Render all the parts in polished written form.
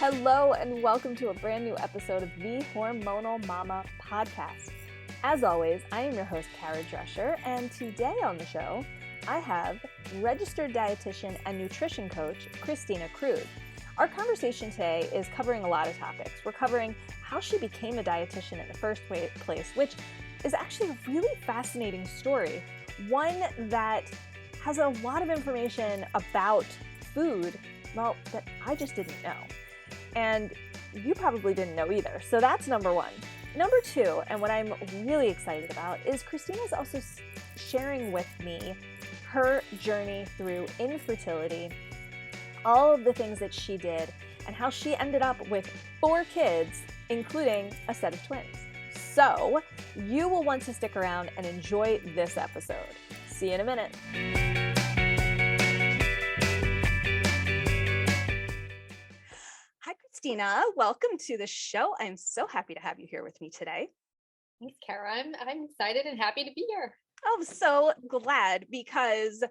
Hello and welcome to a brand new episode of the Hormonal Mama podcast. As always, I am your host, Kara Drescher, and today on the show, I have registered dietitian and nutrition coach, Christina Kroog. Our conversation today is covering a lot of topics. We're covering how she became a dietitian in the first place, which is actually a really fascinating story, one that has a lot of information about food, well, that I just didn't know. And you probably didn't know either. So that's number one. Number two, and what I'm really excited about, is Christina's also sharing with me her journey through infertility, all of the things that she did, and how she ended up with 4 kids, including a set of twins. So you will want to stick around and enjoy this episode. See you in a minute. Hi, Christina. Welcome to the show. I'm so happy to have you here with me today. Thanks, Kara. I'm excited and happy to be here. I'm so glad because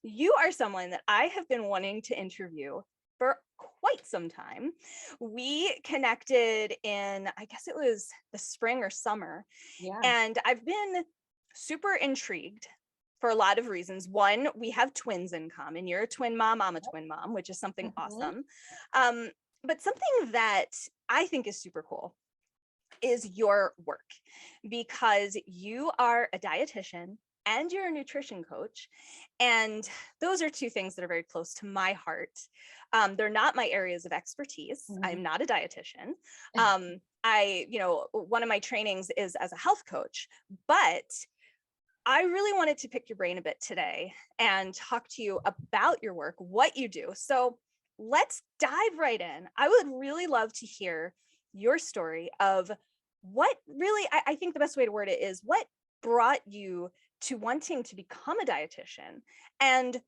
you are someone that I have been wanting to interview for quite some time. We connected in, I guess it was the spring or summer. Yeah. And I've been super intrigued for a lot of reasons. One, we have twins in common. You're a twin mom, I'm a twin mom, which is something awesome. But something that I think is super cool is your work, because you are a dietitian and you're a nutrition coach. And those are 2 things that are very close to my heart. They're not my areas of expertise. I'm not a dietitian. One of my trainings is as a health coach, but I really wanted to pick your brain a bit today and talk to you about your work, what you do. So let's dive right in. I would really love to hear your story of what really, I think the best way to word it is, what brought you to wanting to become a dietitian, and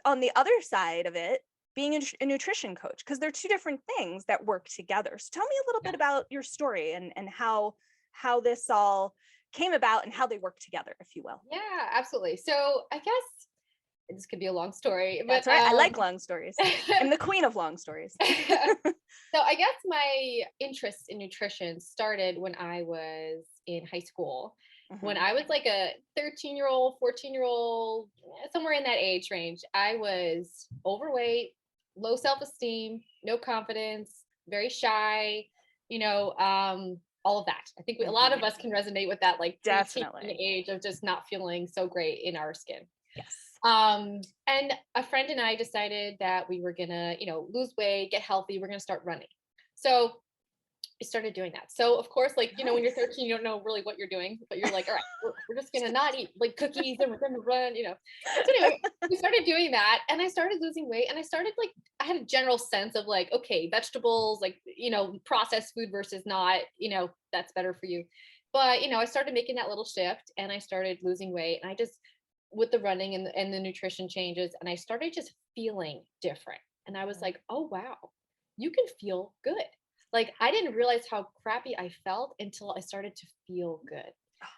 on the other side of it, being a nutrition coach, because they're 2 different things that work together. So tell me a little bit about your story and how this all came about and how they work together, if you will. Yeah, absolutely. So I guess this could be a long story. That's but, right. I like long stories. I'm the queen of long stories. So I guess my interest in nutrition started when I was in high school. When I was like a 13-year-old, 14-year-old, somewhere in that age range. I was overweight, low self-esteem, no confidence, very shy, all of that. I think a lot of us can resonate with that, like Definitely. age of just not feeling so great in our skin. Yes. And a friend and I decided that we were gonna, lose weight, get healthy. We're gonna start running. So we started doing that. So of course, like, when you're 13, you don't know really what you're doing, but you're like, all right, we're just gonna not eat like cookies and we're gonna run, So anyway, we started doing that and I started losing weight, and I had a general sense of like, okay, vegetables, like, processed food versus not, that's better for you. But, I started making that little shift and I started losing weight, and I just, with the running and the nutrition changes, and I started just feeling different. And I was like, oh, wow, you can feel good. Like, I didn't realize how crappy I felt until I started to feel good,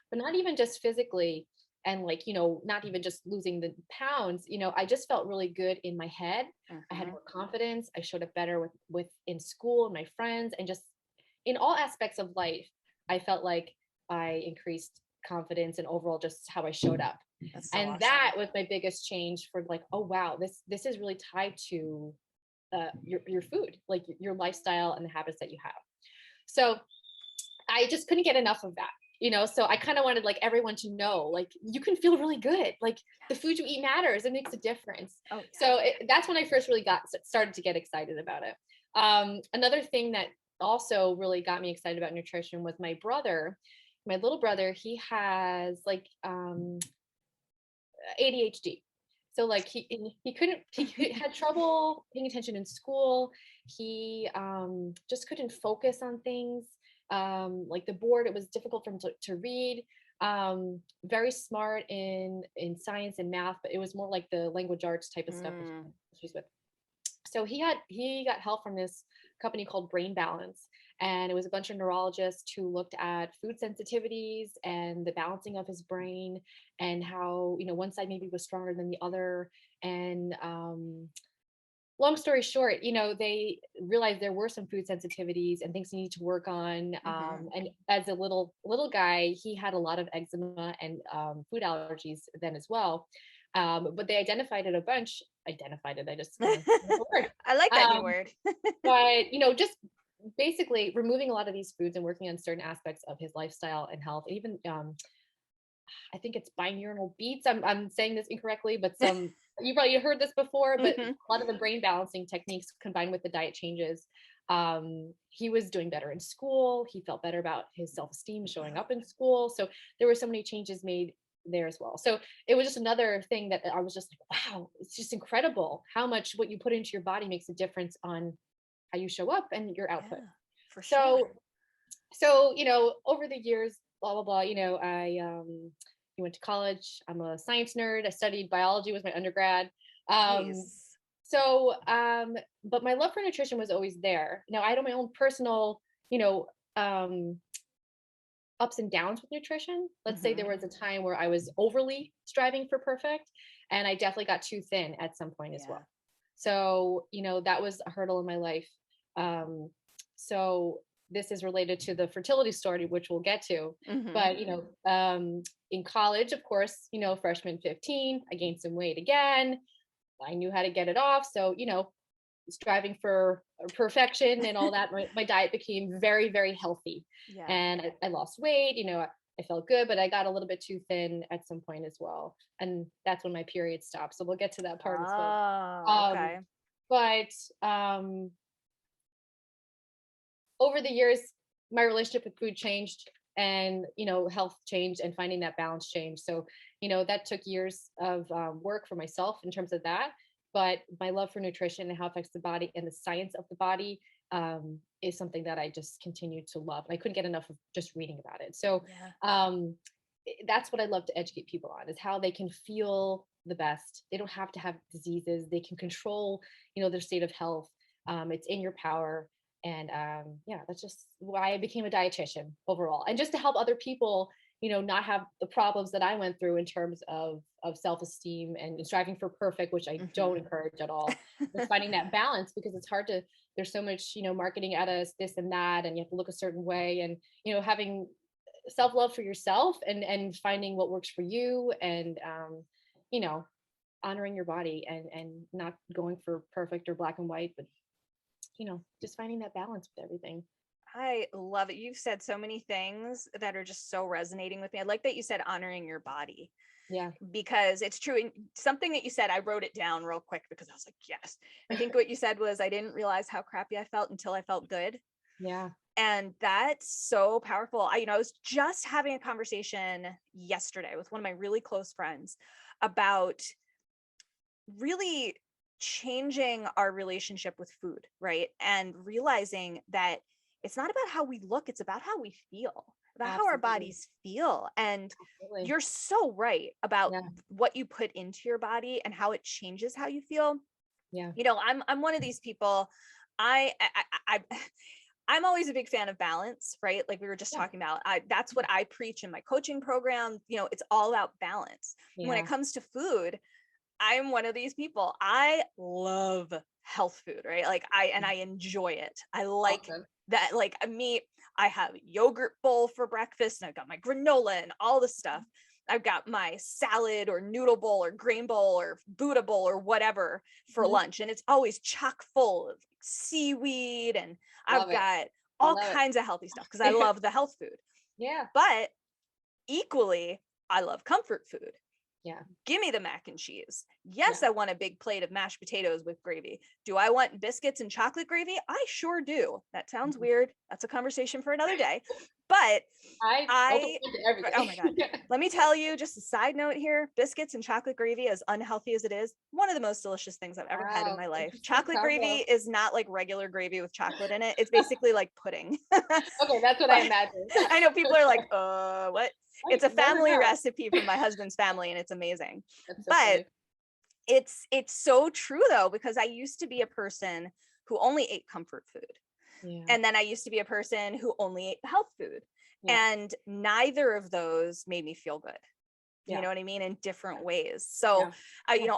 but not even just physically and like, not even just losing the pounds, I just felt really good in my head. I had more confidence. I showed up better with in school and my friends, and just in all aspects of life. I felt like I increased confidence and overall just how I showed up. That's so And awesome. that was my biggest change for like, oh, wow, this is really tied to your food, like your lifestyle and the habits that you have. So I just couldn't get enough of that, so I kind of wanted like everyone to know, like, you can feel really good. Like, the food you eat matters. It makes a difference. Oh, yeah. So that's when I first really started to get excited about it. Another thing that also really got me excited about nutrition was my little brother. He has like ADHD. So like he had trouble paying attention in school. He just couldn't focus on things. Like the board, it was difficult for him to read. Very smart in science and math, but it was more like the language arts type of stuff that she's with. So he got help from this company called Brain Balance, and it was a bunch of neurologists who looked at food sensitivities and the balancing of his brain, and how one side maybe was stronger than the other, and long story short, they realized there were some food sensitivities and things you need to work on. And as a little guy, he had a lot of eczema and food allergies then as well. But they identified it a bunch. Identified it. I just word. I like that new word. But just basically removing a lot of these foods and working on certain aspects of his lifestyle and health. Even I think it's binaural beats. I'm saying this incorrectly, but you probably heard this before, but a lot of the brain balancing techniques combined with the diet changes. He was doing better in school. He felt better about his self-esteem showing up in school. So there were so many changes made there as well. So it was just another thing that I was just like, wow, it's just incredible how much what you put into your body makes a difference on how you show up and your output. Yeah, for sure. So, over the years, blah, blah, blah, I went to college. I'm a science nerd. I studied biology, was my undergrad. Nice. So, but my love for nutrition was always there. Now I had my own personal, ups and downs with nutrition. Let's say there was a time where I was overly striving for perfect, and I definitely got too thin at some point as well. So, that was a hurdle in my life. So this is related to the fertility story, which we'll get to. But, in college, of course, freshman 15, I gained some weight again. I knew how to get it off. So, striving for perfection and all that, my diet became very, very healthy. And I lost weight, I felt good, but I got a little bit too thin at some point as well. And that's when my period stopped. So we'll get to that part as well. Okay. But over the years, my relationship with food changed, and health changed, and finding that balance changed. So that took years of work for myself in terms of that. But my love for nutrition and how it affects the body and the science of the body is something that I just continue to love. And I couldn't get enough of just reading about it. So that's what I love to educate people on, is how they can feel the best. They don't have to have diseases. They can control, their state of health. It's in your power. And that's just why I became a dietitian overall, and just to help other people, not have the problems that I went through in terms of self-esteem and striving for perfect, which I don't encourage at all. But finding that balance, because it's hard to, there's so much, marketing at us, this and that, and you have to look a certain way, and, having self-love for yourself and finding what works for you, and, honoring your body and not going for perfect or black and white, but just finding that balance with everything. I love it. You've said so many things that are just so resonating with me. I like that you said honoring your body. Yeah. Because it's true. And something that you said, I wrote it down real quick because I was like, yes. I think what you said was, I didn't realize how crappy I felt until I felt good. Yeah. And that's so powerful. I was just having a conversation yesterday with one of my really close friends about really changing our relationship with food, right? And realizing that it's not about how we look, it's about how we feel, about how our bodies feel. And you're so right about what you put into your body and how it changes how you feel. Yeah. I'm one of these people. I'm always a big fan of balance, right? Like we were just talking about, that's what I preach in my coaching program. It's all about balance. When it comes to food, I'm one of these people. I love health food, right? Like I enjoy it. I like that. Like I have a yogurt bowl for breakfast, and I've got my granola and all the stuff. I've got my salad or noodle bowl or grain bowl or Buddha bowl or whatever for lunch. And it's always chock full of seaweed. And I've got all kinds of healthy stuff because I love the health food. Yeah. But equally, I love comfort food. Yeah. Give me the mac and cheese. Yes, I want a big plate of mashed potatoes with gravy. Do I want biscuits and chocolate gravy? I sure do. That sounds weird. That's a conversation for another day. But oh my God. Let me tell you, just a side note here, biscuits and chocolate gravy, as unhealthy as it is, one of the most delicious things I've ever had in my life. Chocolate gravy is not like regular gravy with chocolate in it. It's basically like pudding. Okay, that's what I imagine. I know people are like, what? It's a family recipe from my husband's family, and it's amazing. But it's so true though, because I used to be a person who only ate comfort food. Yeah. And then I used to be a person who only ate health food. Yeah. And neither of those made me feel good. You know what I mean? In different ways. So,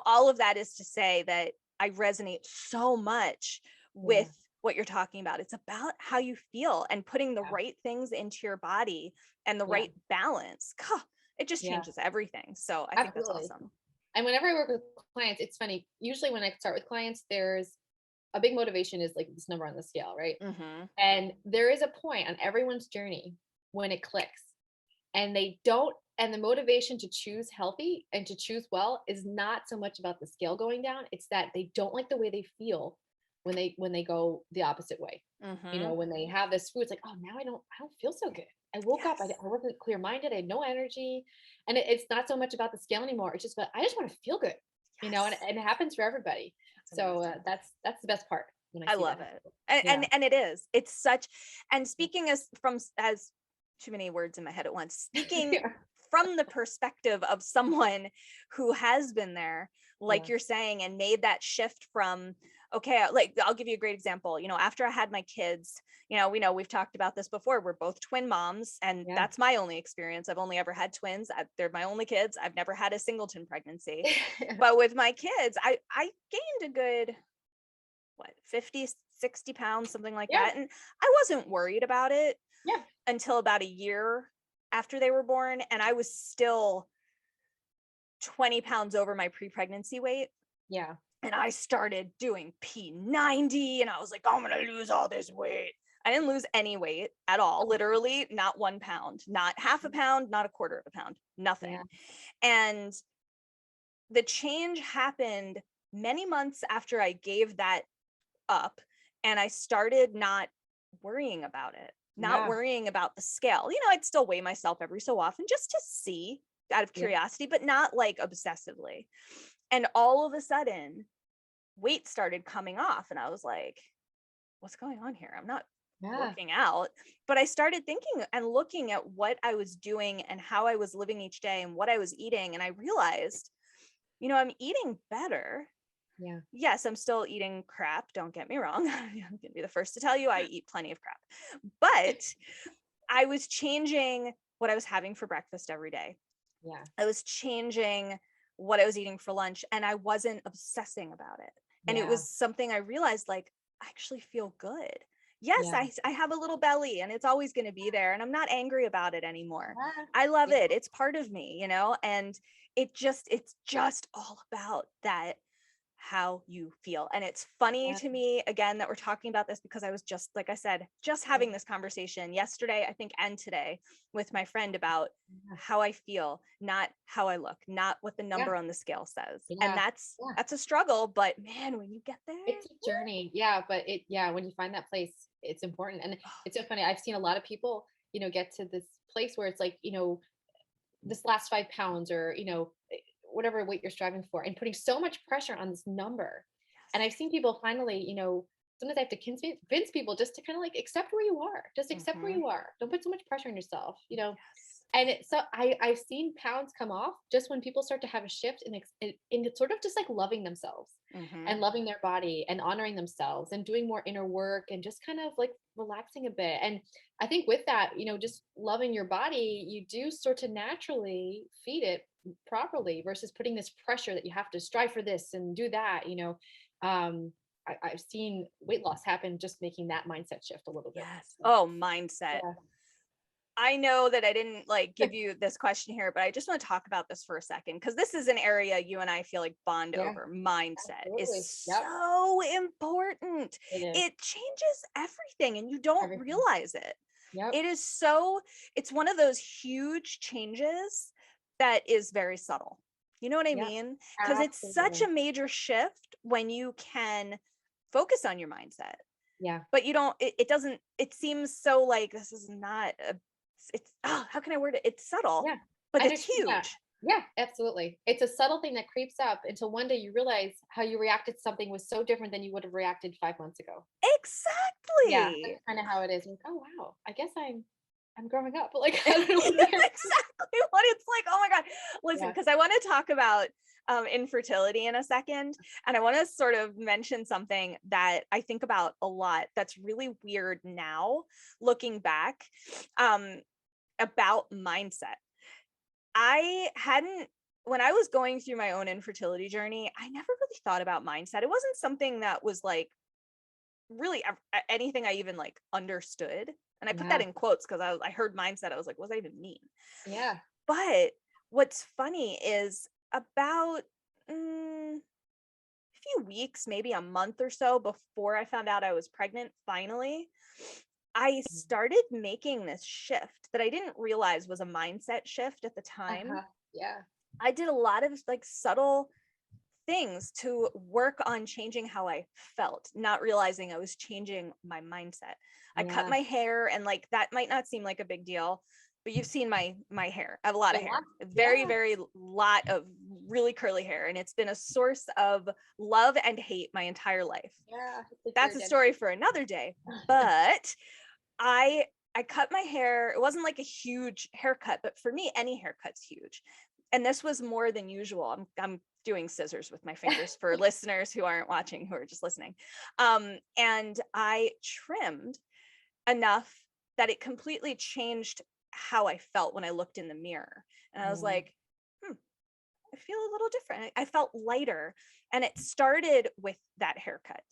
all of that is to say that I resonate so much Yeah. with what you're talking about. It's about how you feel and putting the right things into your body and the Yeah. right balance. God, it just Yeah. changes everything. So I think that's Absolutely. awesome. And whenever I work with clients, it's funny. Usually when I start with clients, there's a big motivation is like this number on the scale, right? Mm-hmm. And there is a point on everyone's journey when it clicks and they don't, and the motivation to choose healthy and to choose well is not so much about the scale going down. It's that they don't like the way they feel when they go the opposite way. Mm-hmm. When they have this food, it's like, oh, now I don't feel so good. I woke up, Yes. I wasn't clear minded, I had no energy. And it's not so much about the scale anymore. It's just about, I just want to feel good, Yes. and it happens for everybody. That's So amazing. that's the best part when I I see that love happen. it. And, Yeah. and it is. It's such, and speaking as too many words in my head at once, speaking Yeah. from the perspective of someone who has been there, like Yeah. you're saying, and made that shift from, okay, like I'll give you a great example. After I had my kids, we know we've talked about this before. We're both twin moms, and Yeah. that's my only experience. I've only ever had twins. They're my only kids. I've never had a singleton pregnancy. But with my kids, I gained a good 50, 60 pounds, something like Yeah. that. And I wasn't worried about it Yeah. until about a year after they were born. And I was still 20 pounds over my pre-pregnancy weight. Yeah. And I started doing P90 and I was like, I'm going to lose all this weight. I didn't lose any weight at all. Literally not 1 pound, not half a pound, not a quarter of a pound, nothing. Yeah. And the change happened many months after I gave that up, and I started not worrying about it, not Yeah. worrying about the scale. I'd still weigh myself every so often just to see out of Yeah. curiosity, but not like obsessively. And all of a sudden, weight started coming off, and I was like, what's going on here? I'm not Yeah. working out. But I started thinking and looking at what I was doing and how I was living each day and what I was eating. And I realized, I'm eating better. Yeah. Yes, I'm still eating crap. Don't get me wrong. I'm going to be the first to tell you I eat plenty of crap. But I was changing what I was having for breakfast every day. Yeah. I was changing what I was eating for lunch, and I wasn't obsessing about it. And it Yeah. was something I realized, like, I actually feel good. Yes, Yeah. I have a little belly and it's always going to be there, and I'm not angry about it anymore. Yeah. I love Yeah. it. It's part of me, and it's just all about that, how you feel. And it's funny Yeah. to me, again, that we're talking about this, because I was just, like I said, just having this conversation yesterday, I think, and today with my friend about how I feel, not how I look, not what the number on the scale says. And Yeah. that's Yeah. a struggle, but man, when you get there, It's a journey. Yeah. But when you find that place, it's important. And it's so funny. I've seen a lot of people, get to this place where it's like, this last 5 pounds, or, whatever weight you're striving for, and putting so much pressure on this number. And I've seen people finally, sometimes I have to convince people just to kind of like accept where you are, just accept where you are. Don't put so much pressure on yourself, Yes. And I've seen pounds come off just when people start to have a shift in it's sort of just like loving themselves and loving their body and honoring themselves and doing more inner work and just kind of like relaxing a bit. And I think with that, just loving your body, you do start to naturally feed it properly versus putting this pressure that you have to strive for this and do that. I've seen weight loss happen just making that mindset shift a little bit. Yes. So, Oh, mindset. yeah. I know that I didn't give you this question here, but I just want to talk about this for a second, because this is an area you and I feel like bond Yeah, over. Mindset absolutely. is Yep. so important. It is. It changes everything and you don't Everything. realize it. Yep. It's one of those huge changes that is very subtle. You know what I Yep. mean? Because it's such a major shift when you can focus on your mindset. Yeah. But you don't, it seems so like, this is not how can I word it? It's subtle, Yeah. but I it's understand that. huge. Yeah, absolutely. It's a subtle thing that creeps up until one day you realize how you reacted to something was so different than you would have reacted 5 months ago. Yeah, Exactly. that's kind of how it is. Like, oh wow, I guess I'm growing up. Like, I don't know Exactly what it's like. Oh my God. Listen, Yeah. because I want to talk about infertility in a second. And I want to sort of mention something that I think about a lot that's really weird now, looking back, about mindset. I hadn't when I was going through my own infertility journey, I never really thought about mindset. It wasn't something that was like really anything I even like understood. And I put that Yeah. in quotes because I heard mindset. I was like, what does that even mean? Yeah. But what's funny is about a few weeks, maybe a month or so before I found out I was pregnant, finally, I started making this shift that I didn't realize was a mindset shift at the time. Uh-huh. Yeah. I did a lot of like subtle things to work on changing how I felt, not realizing I was changing my mindset. I cut Yeah. my hair, and like that might not seem like a big deal, but you've seen my hair. I have a lot A of hair. lot. Very, Yeah. very lot of really curly hair, and it's been a source of love and hate my entire life. Yeah. It's like your That's a story identity. for another day. But I I cut my hair. It wasn't like a huge haircut, but for me, any haircut's huge. And this was more than usual. I'm doing scissors with my fingers for listeners who aren't watching, who are just listening. And I trimmed enough that it completely changed how I felt when I looked in the mirror. And I was Yeah. like, I feel a little different. I felt lighter. And it started with that haircut.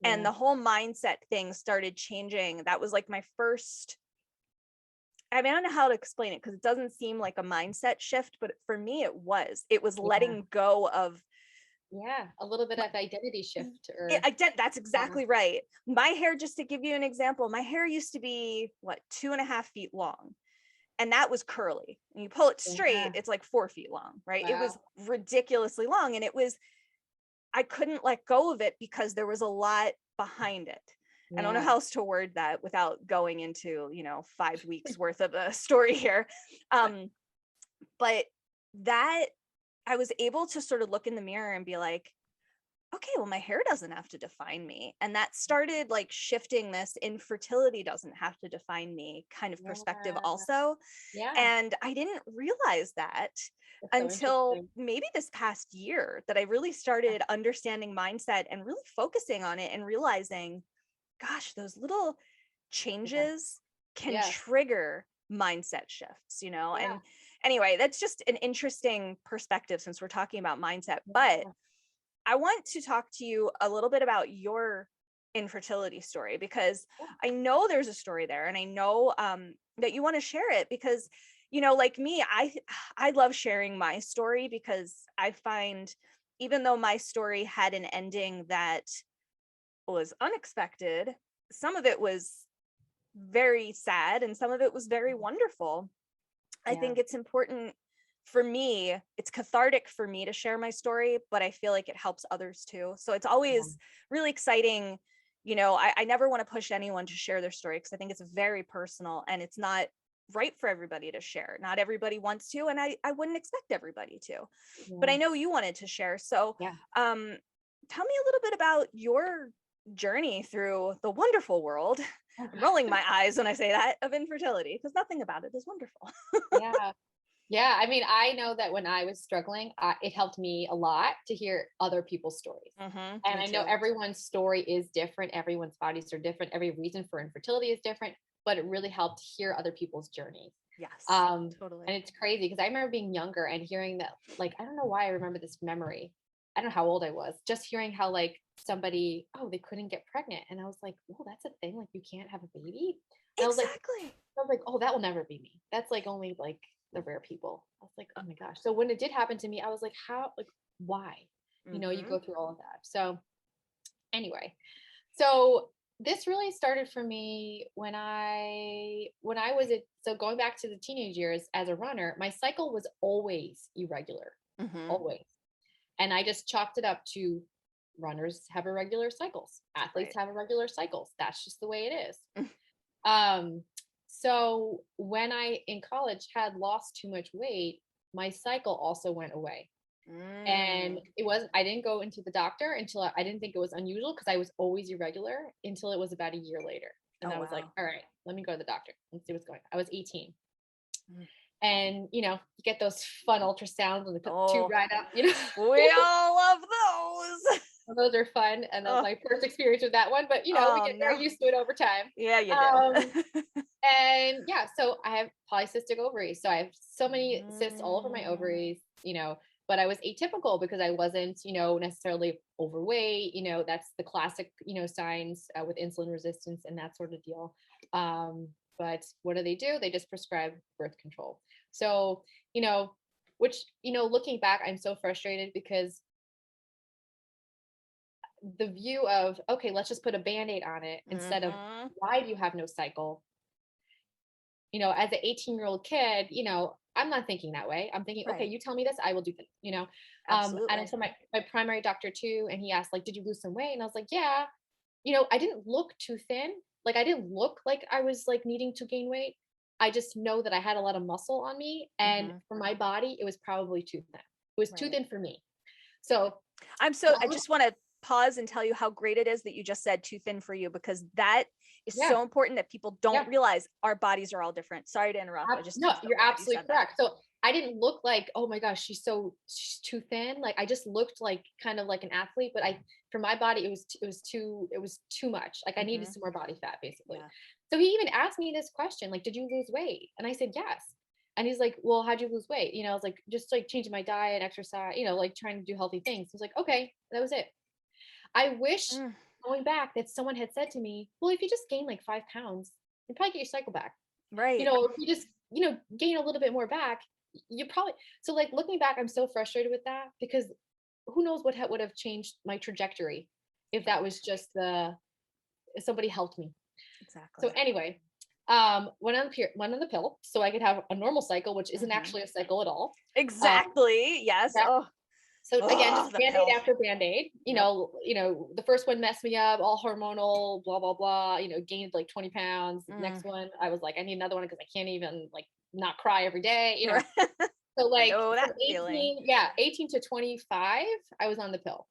And Yeah. the whole mindset thing started changing. That was like my first, I mean, I don't know how to explain it because it doesn't seem like a mindset shift, but for me, it was. It was Yeah. letting go of. Yeah. A little bit of identity shift or That's exactly right. My hair, just to give you an example, my hair used to be what, 2.5 feet long. And that was curly. And you pull it straight, yeah. it's like 4 feet long, right? It was Wow. ridiculously long. And I couldn't let go of it because there was a lot behind it. I don't know Yeah. how else to word that without going into, 5 weeks worth of a story here. But that I was able to sort of look in the mirror and be like, okay, well, my hair doesn't have to define me. And that started like shifting this infertility doesn't have to define me kind of perspective Yeah. also. Yeah. And I didn't realize that That's so until interesting. maybe this past year, that I really started understanding mindset and really focusing on it and realizing, gosh, those little Yeah. changes can Yes. trigger mindset shifts, Yeah. and anyway, that's just an interesting perspective since we're talking about mindset. But Yeah. I want to talk to you a little bit about your infertility story, because I know there's a story there, and I know that you want to share it because, like me, I love sharing my story because I find, even though my story had an ending that was unexpected, some of it was very sad and some of it was very wonderful. I Yeah. think it's important for me, it's cathartic for me to share my story, but I feel like it helps others too. So it's Yeah. always really exciting. I never want to push anyone to share their story because I think it's very personal and it's not right for everybody to share. Not everybody wants to, and I wouldn't expect everybody to. But Yeah. I know you wanted to share. So Yeah. tell me a little bit about your journey through the wonderful world. I'm rolling my eyes when I say that, of infertility, because nothing about it is wonderful. Yeah. Yeah. I mean, I know that when I was struggling, it helped me a lot to hear other people's stories. And Me I know too. everyone's story is different. Everyone's bodies are different. Every reason for infertility is different, but it really helped hear other people's journeys. Yes, totally. And it's crazy because I remember being younger and hearing that, like, I don't know why I remember this memory. I don't know how old I was, just hearing how like somebody, oh, they couldn't get pregnant. And I was like, oh, that's a thing. Like you can't have a baby. And Exactly. I was like, oh, that will never be me. That's like only like the rare people. I was like, oh my gosh. So when it did happen to me, I was like, how, like, why? You Mm-hmm. go through all of that. So anyway, so this really started for me when I was so going back to the teenage years as a runner, my cycle was always irregular, Mm-hmm. always. And I just chalked it up to runners have irregular cycles, athletes Right. have irregular cycles. That's just the way it is. Um, so when I in college had lost too much weight, my cycle also went away. And Mm. I didn't go into the doctor until I didn't think it was unusual because I was always irregular until it was about a year later. And Oh, I was like, wow. all right, let me go to the doctor and see what's going on. I was 18. Mm. And, you get those fun ultrasounds and they put the tube Oh, right up, we all love those. Those are fun. And that was Oh, my first experience with that one. But, we oh get no. very used to it over time. Yeah, you Um, do. and yeah, so I have polycystic ovaries. So I have so many cysts all over my Mm. ovaries, but I was atypical because I wasn't, necessarily overweight. That's the classic, signs with insulin resistance and that sort of deal. But what do? They just prescribe birth control. So, which, looking back, I'm so frustrated because the view of, okay, let's just put a Band-Aid on it instead of why do you have no cycle? As an 18-year-old kid, I'm not thinking that way. I'm thinking, okay, you tell me this, I will do this, Absolutely. And so my primary doctor too, and he asked, like, did you lose some weight? And I was like, yeah, I didn't look too thin. Like, I didn't look like I was like needing to gain weight. I just know that I had a lot of muscle on me. And for my body, it was probably too thin. It was too thin for me. So I just want to pause and tell you how great it is that you just said too thin for you, because that is so important that people don't realize our bodies are all different. Sorry to interrupt. No, you're absolutely correct. So I didn't look like, oh my gosh, she's too thin. Like, I just looked like kind of like an athlete, but for my body, it was too much. Like, I needed some more body fat, basically. Yeah. So he even asked me this question, like, did you lose weight? And I said, yes. And he's like, well, how'd you lose weight? I was like, just like changing my diet, exercise, like trying to do healthy things. He was like, okay, that was it. I wish going back that someone had said to me, well, if you just gain like 5 pounds, you probably get your cycle back. Right. If you just, gain a little bit more back, you probably, so like looking back, I'm so frustrated with that because who knows what would have changed my trajectory if that was just if somebody helped me. Exactly. So anyway, went on the pill so I could have a normal cycle, which isn't actually a cycle at all. Exactly. Yes. So again, just Band-Aid after Band-Aid, the first one messed me up, all hormonal, blah, blah, blah, gained like 20 pounds. Next one, I was like, I need another one because I can't even like not cry every day, So like that 18 to 25, I was on the pill.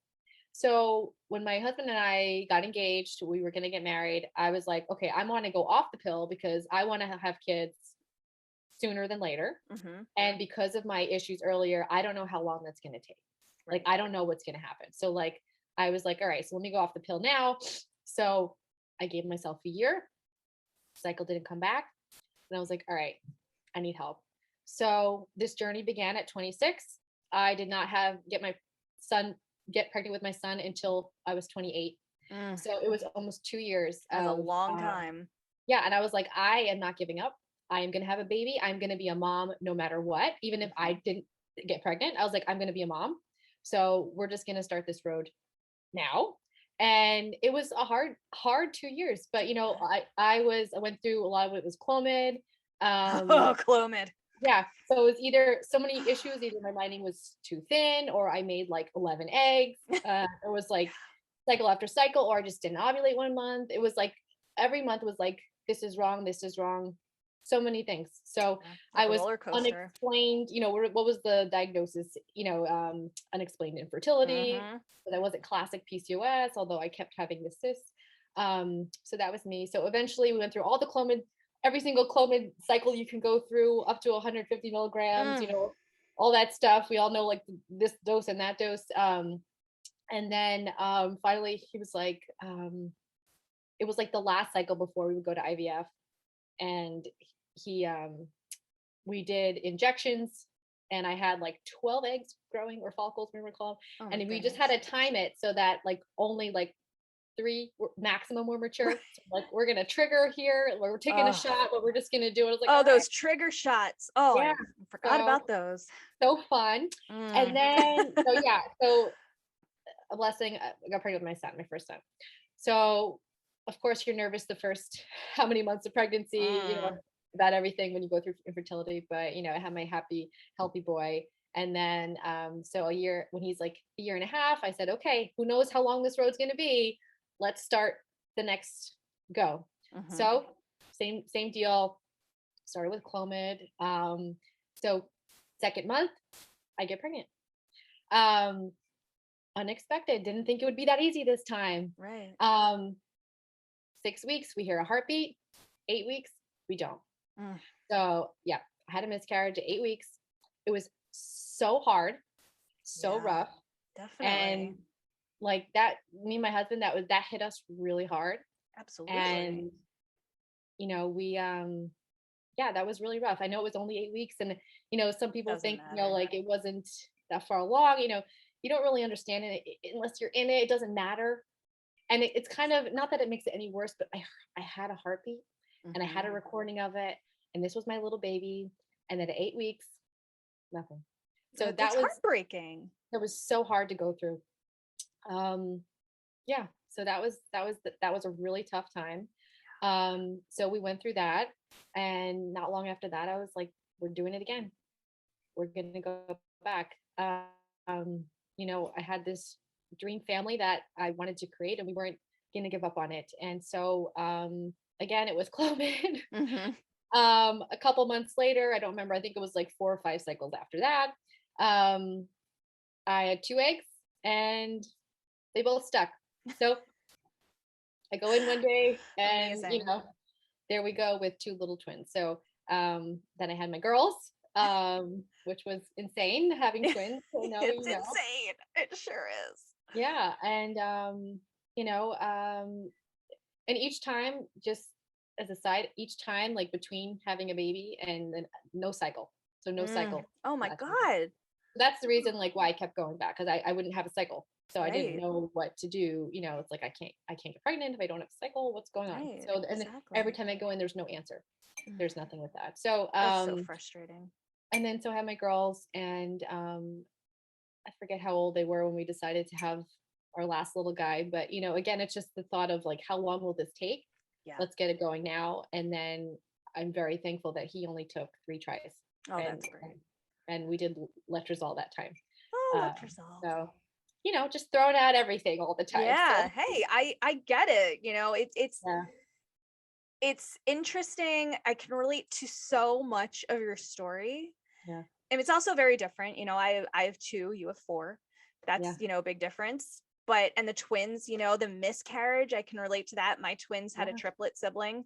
So when my husband and I got engaged, we were going to get married. I was like, okay, I want to go off the pill because I want to have kids sooner than later. And because of my issues earlier, I don't know how long that's going to take. Like, I don't know what's going to happen. So like, I was like, all right, so let me go off the pill now. So I gave myself a year. Cycle didn't come back. And I was like, all right, I need help. So this journey began at 26. I did not get pregnant with my son until I was 28. So it was almost 2 years. That's a long time. Yeah. And I was like, I am not giving up. I am going to have a baby. I'm going to be a mom no matter what. Even if I didn't get pregnant, I was like, I'm going to be a mom. So we're just going to start this road now. And it was a hard 2 years, but I went through a lot of it was Clomid. Clomid. Yeah. So it was either so many issues, either my lining was too thin or I made like 11 eggs. It was like cycle after cycle, or I just didn't ovulate 1 month. It was like every month was like, this is wrong. This is wrong. So many things. So I was unexplained, what was the diagnosis, unexplained infertility, but I wasn't classic PCOS, although I kept having the cysts. So that was me. So eventually we went through all the Clomid, every single Clomid cycle you can go through up to 150 milligrams, all that stuff. We all know like this dose and that dose. And then finally he was like, it was like the last cycle before we would go to IVF. And we did injections and I had like 12 eggs growing, or follicles, we were called. And we just had to time it so that like only like 3 maximum were mature. So like, we're going to trigger here. We're taking a shot, but we're just going to do it. I was like, those trigger shots. Yeah. I forgot about those. So fun. And then, so a blessing, I got pregnant with my son, my first son. So of course you're nervous the first how many months of pregnancy, about everything when you go through infertility, but I had my happy, healthy boy. And then, so a year, when he's like a year and a half, I said, okay, who knows how long this road's going to be? Let's start the next go. So same deal. Started with Clomid. So second month, I get pregnant. Unexpected. Didn't think it would be that easy this time. Right. 6 weeks, we hear a heartbeat. 8 weeks, we don't. So yeah, I had a miscarriage at 8 weeks. It was so hard, so rough. Definitely. And like that, me and my husband, that hit us really hard. Absolutely. And we that was really rough. I know it was only 8 weeks, and some people think like it wasn't that far along, you don't really understand it unless you're in it. It doesn't matter. And it's kind of, not that it makes it any worse, but I had a heartbeat and I had a recording of it. And this was my little baby. And then at 8 weeks, nothing. So That's heartbreaking. It was so hard to go through. Yeah. So that was a really tough time. So we went through that, and not long after that, I was like, we're doing it again. We're going to go back. I had this dream family that I wanted to create, and we weren't going to give up on it. And so, again, it was COVID. Mm-hmm. A couple months later, I don't remember, I think it was like 4 or 5 cycles after that. I had 2 eggs and they both stuck. So I go in one day and, there we go with 2 little twins. So, then I had my girls, which was insane having twins. So it's insane. It sure is. Yeah. And, and each time, just as a side, each time, like between having a baby and then no cycle. So no cycle. Oh my God. That's the reason like why I kept going back, because I wouldn't have a cycle. So I didn't Right. know what to do. It's like I can't get pregnant if I don't have a cycle. What's going on? Right, So and exactly. every time I go in, there's no answer. There's nothing with that. So That's so frustrating. And then so I had my girls, and I forget how old they were when we decided to have our last little guy. But again, it's just the thought of like, how long will this take? Yeah. Let's get it going now. And then I'm very thankful that he only took 3 tries. Oh, that's great. And we did letrozole that time. Oh, letrozole. So, just throwing out everything all the time. Yeah. So. Hey, I get it. It's interesting. I can relate to so much of your story. Yeah. And it's also very different. I have 2, you have 4. That's, a big difference. But, and the twins, the miscarriage, I can relate to that. My twins had a triplet sibling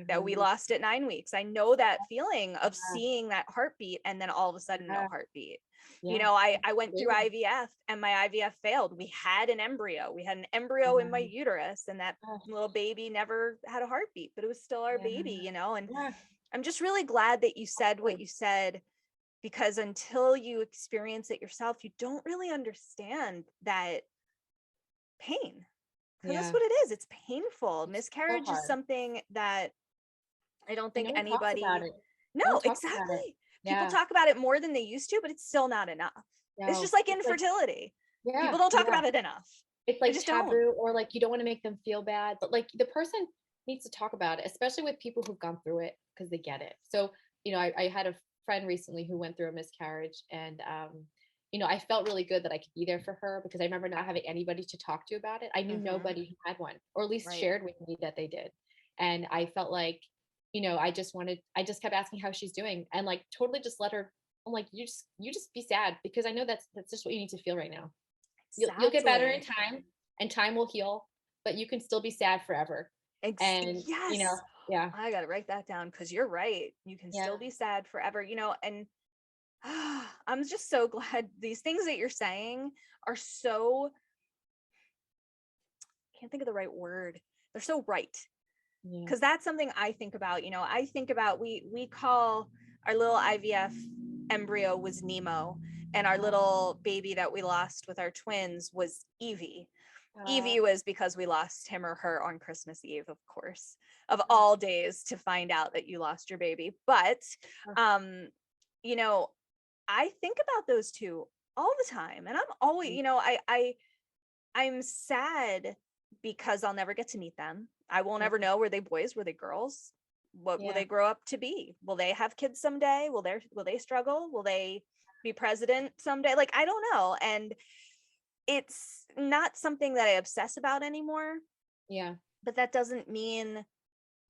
that we lost at 9 weeks. I know that feeling of seeing that heartbeat and then all of a sudden no heartbeat. Yeah. I went through IVF and my IVF failed. We had an embryo. We had an embryo in my uterus, and that little baby never had a heartbeat, but it was still our baby, and I'm just really glad that you said what you said, because until you experience it yourself, you don't really understand that pain. Because that's what it is. It's painful. Miscarriage is something that I don't think anybody. No, exactly. People talk about it more than they used to, but it's still not enough. No. It's just like infertility. People don't talk about it enough. It's like taboo, or like you don't want to make them feel bad, but like the person needs to talk about it, especially with people who've gone through it, because they get it. So, I had a friend recently who went through a miscarriage, and I felt really good that I could be there for her, because I remember not having anybody to talk to about it. I knew nobody who had one, or at least shared with me that they did. And I felt like, I just kept asking how she's doing, and like totally just let her. I'm like, you just be sad, because I know that's just what you need to feel right now. Exactly. You'll get better in time, and time will heal, but you can still be sad forever. And yes. I got to write that down, because you're right. You can still be sad forever, and I'm just so glad these things that you're saying are so, I can't think of the right word. They're so right. Because that's something I think about. I think about, we call our little IVF embryo was Nemo, and our little baby that we lost with our twins was Evie. Evie was because we lost him or her on Christmas Eve, of course, of all days to find out that you lost your baby. But, I think about those 2 all the time, and I'm always, I'm sad because I'll never get to meet them. I won't ever know, were they boys, were they girls? What will they grow up to be? Will they have kids someday? Will they struggle? Will they be president someday? Like, I don't know. And it's not something that I obsess about anymore. Yeah. But that doesn't mean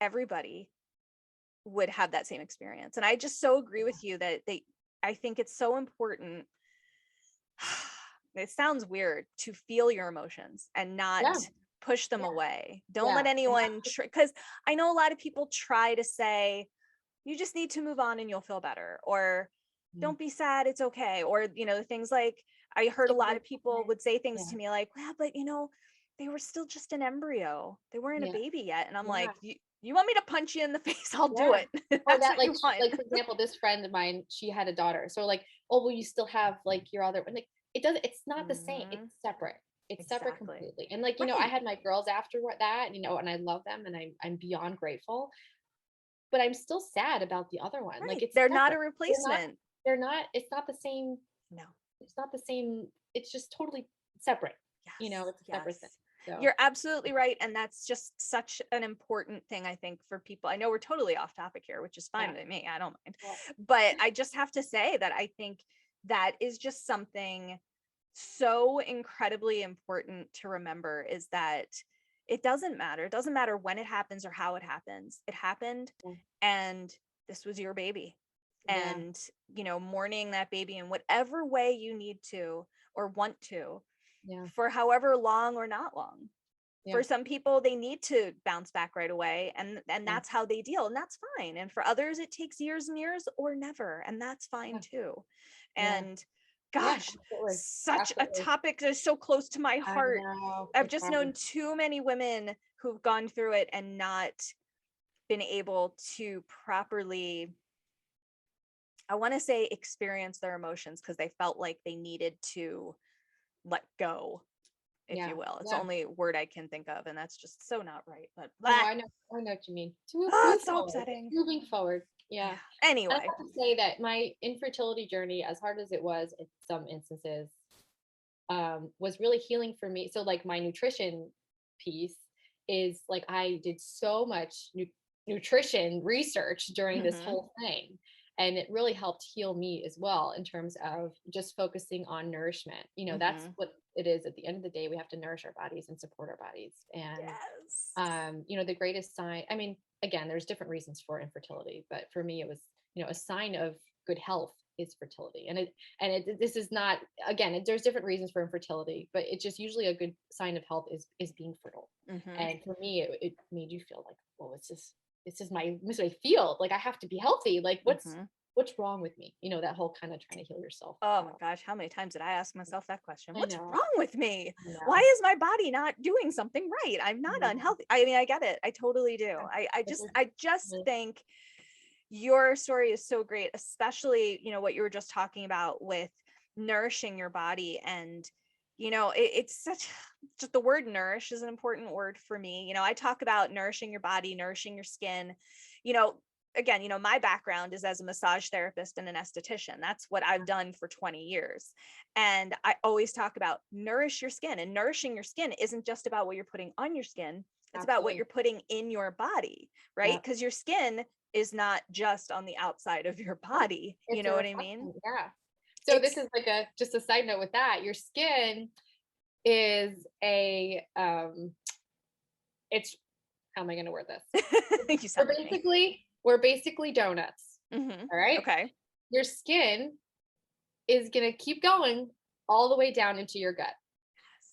everybody would have that same experience. And I just so agree with you that I think it's so important. It sounds weird to feel your emotions and not push them away. Don't let anyone, because I know a lot of people try to say, you just need to move on and you'll feel better, or don't be sad, it's okay. Or, things like, I heard a lot of people would say things to me like, well, but they were still just an embryo. They weren't a baby yet. And I'm like, You want me to punch you in the face? I'll do Yeah. it. Or That's that what you like want. like for example, this friend of mine, she had a daughter. So like, oh, well, you still have like your other, like it doesn't, it's not the same. It's Mhm. separate. It's separate Exactly. completely. And like, I Right. had my girls after that, and I love them and I'm beyond grateful, but I'm still sad about the other one. Like Right. it's They're not a separate. replacement. They're not, it's not the same. No. It's not the same. It's just totally separate. Yes. It's a separate thing. Yes. So You're absolutely right. And that's just such an important thing, I think, for people. I know we're totally off topic here, which is fine yeah. by me. I don't mind. Yeah. But I just have to say that I think that is just something so incredibly important to remember, is that it doesn't matter. It doesn't matter when it happens or how it happens. It happened, Yeah. and this was your baby. Yeah. And, mourning that baby in whatever way you need to or want to, Yeah. for however long or not long. Yeah. For some people, they need to bounce back right away, and Yeah. that's how they deal, and that's fine. And for others, it takes years and years or never, and that's fine Yeah. too. Yeah. And Yeah, gosh, absolutely. such a Absolutely. topic that is so close to my I heart. know. I've It's just hard. known too many women who've gone through it and not been able to properly, I want to say, experience their emotions, because they felt like they needed to let go, if Yeah. you will. It's the Yeah. only word I can think of, and that's just so not right. But Oh, no, I know. I know what you mean. To move it's so forward. upsetting. Moving forward. Yeah. And I Anyway. have to say that my infertility journey, as hard as it was in some instances, was really healing for me. So like my nutrition piece is like, I did so much nutrition research during this Mhm. whole thing. And it really helped heal me as well, in terms of just focusing on nourishment. That's Mhm. what it is. At the end of the day, we have to nourish our bodies and support our bodies. And Yes. the greatest sign, I mean, again, there's different reasons for infertility, but for me, it was, a sign of good health is fertility. This is not, again, there's different reasons for infertility, but it's just usually a good sign of health is being fertile. Mhm. And for me, it made you feel like, well, this is my field. Like I have to be healthy. Like Mhm. what's wrong with me? That whole kind of trying to heal yourself. Oh my gosh, how many times did I ask myself that question? I What's know. wrong with me? I know. Why is my body not doing something right? I'm not Yeah. unhealthy. I mean, I get it. I totally do. I just think your story is so great, especially, what you were just talking about with nourishing your body. And, it's just the word nourish is an important word for me. I talk about nourishing your body, nourishing your skin, again, my background is as a massage therapist and an esthetician. That's what I've done for 20 years. And I always talk about nourish your skin, and nourishing your skin isn't just about what you're putting on your skin. It's about what you're putting in your body, right? Because your skin is not just on the outside of your body. You know what I mean? Yeah. So this is like just a side note with that. Your skin is it's, how am I going to word this? You sound like me. We're basically donuts. Mm-hmm. All right. Okay. Your skin is going to keep going all the way down into your gut.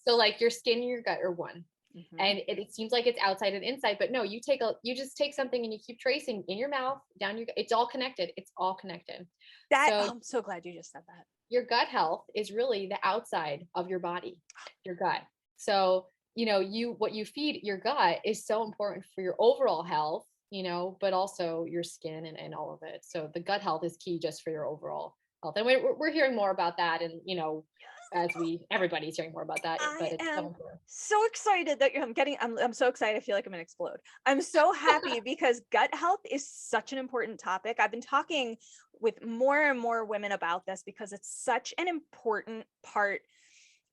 So like your skin and your gut are one. Mm-hmm. And it seems like it's outside and inside, but no, you just take something and you keep tracing in your mouth, down your gut. It's all connected. It's all connected. I'm so glad you just said that. Your gut health is really the outside of your body, your gut. So, what you feed your gut is so important for your overall health, but also your skin and all of it. So the gut health is key just for your overall health. And we're hearing more about that. And, everybody's hearing more about that. But it's so excited that I'm so excited. I feel like I'm gonna explode. I'm so happy because gut health is such an important topic. I've been talking with more and more women about this because it's such an important part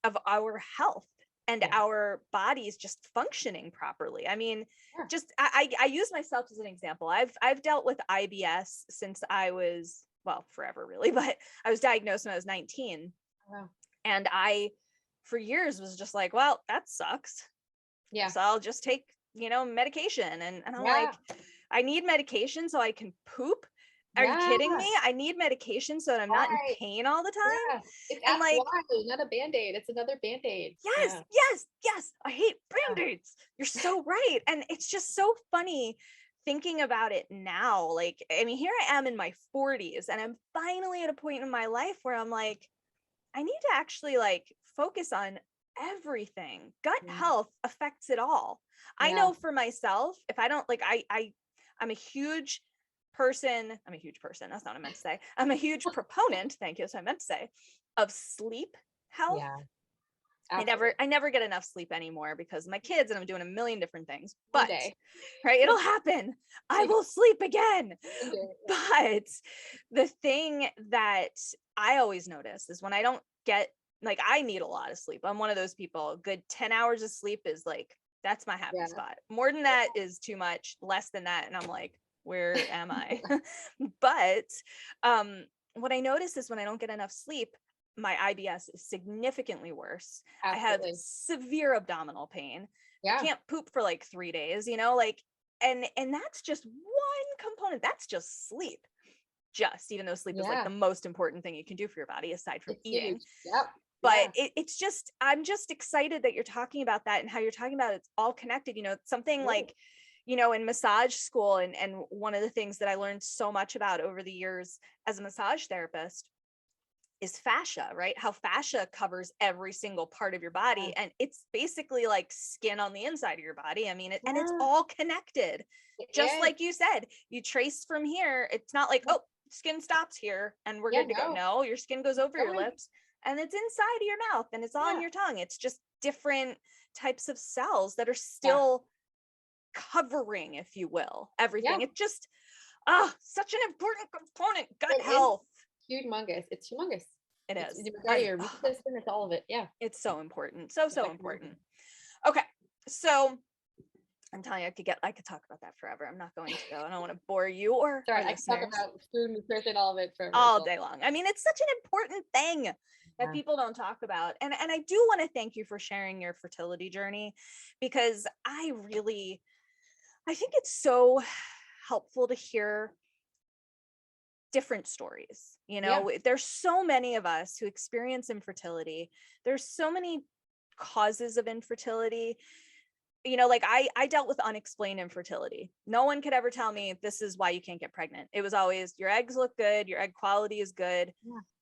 of our health and our bodies just functioning properly. I mean, just I use myself as an example. I've dealt with IBS since I was, well, forever really, but I was diagnosed when I was 19. Wow. And I, for years, was just like, well, that sucks. Yeah. So I'll just take, medication. And I'm like, I need medication so I can poop. Are you kidding me? I need medication so that I'm not in pain all the time. It's like, not a Band-Aid. It's another Band-Aid. Yes. I hate Band-Aids. You're so right. And it's just so funny thinking about it now. Like, I mean, here I am in my 40s and I'm finally at a point in my life where I'm like, I need to actually focus on everything. Gut health affects it all. I Yeah. know for myself, if I don't like, I'm a huge person. I'm a huge person. That's not what I meant to say. I'm a huge proponent. Thank you. That's what I meant to say, of sleep health. Yeah. I never get enough sleep anymore because of my kids and I'm doing a million different things, One but day. right, it'll happen. I will sleep again. One day. But the thing that I always notice is when I don't get, like, I need a lot of sleep. I'm one of those people. A good 10 hours of sleep is like, that's my happy spot. More than that is too much. Less than that, and I'm like, where am I? But what I notice is when I don't get enough sleep, my IBS is significantly worse. Absolutely. I have severe abdominal pain. Yeah. I can't poop for like 3 days, you know, like, and that's just one component. That's just sleep. Even though sleep is like the most important thing you can do for your body aside from eating. Huge. Yep. But it's just, I'm just excited that you're talking about that and how you're talking about it's all connected, you know, something like, you know, in massage school. And one of the things that I learned so much about over the years as a massage therapist is fascia, right? How fascia covers every single part of your body. And it's basically like skin on the inside of your body. I mean, and it's all connected. Just like you said, you trace from here. It's not like, oh, skin stops here and we're good to go. No, your skin goes over your lips and it's inside of your mouth and it's on your tongue. It's just different types of cells that are still covering, if you will, everything. It's just, such an important component, gut health. Humongous. It's humongous. It is. Your root system, it's all of it. Yeah. It's so important. So important. Okay. So I'm telling you, I could talk about that forever. I'm not going to though. I don't want to bore you or sorry, I could talk about food, nutrition, all of it forever. All day long. I mean, it's such an important thing that people don't talk about. And I do want to thank you for sharing your fertility journey, because I think it's so helpful to hear different stories. You know, there's so many of us who experience infertility. There's so many causes of infertility. You know, like I dealt with unexplained infertility. No one could ever tell me this is why you can't get pregnant. It was always your eggs look good, your egg quality is good.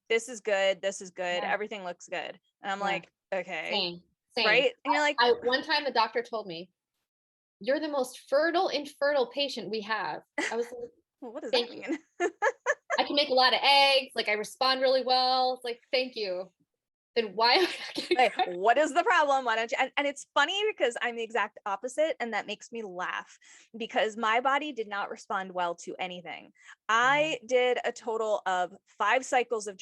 This is good. Everything looks good. And I'm like, okay. Same. Right? And you're like, one time the doctor told me, you're the most infertile patient we have. I was like, well, what does that mean? I can make a lot of eggs. Like I respond really well. It's like, thank you. Then why am I not getting pregnant? What is the problem? Why don't you? And it's funny because I'm the exact opposite. And that makes me laugh because my body did not respond well to anything. I did a total of 5 cycles of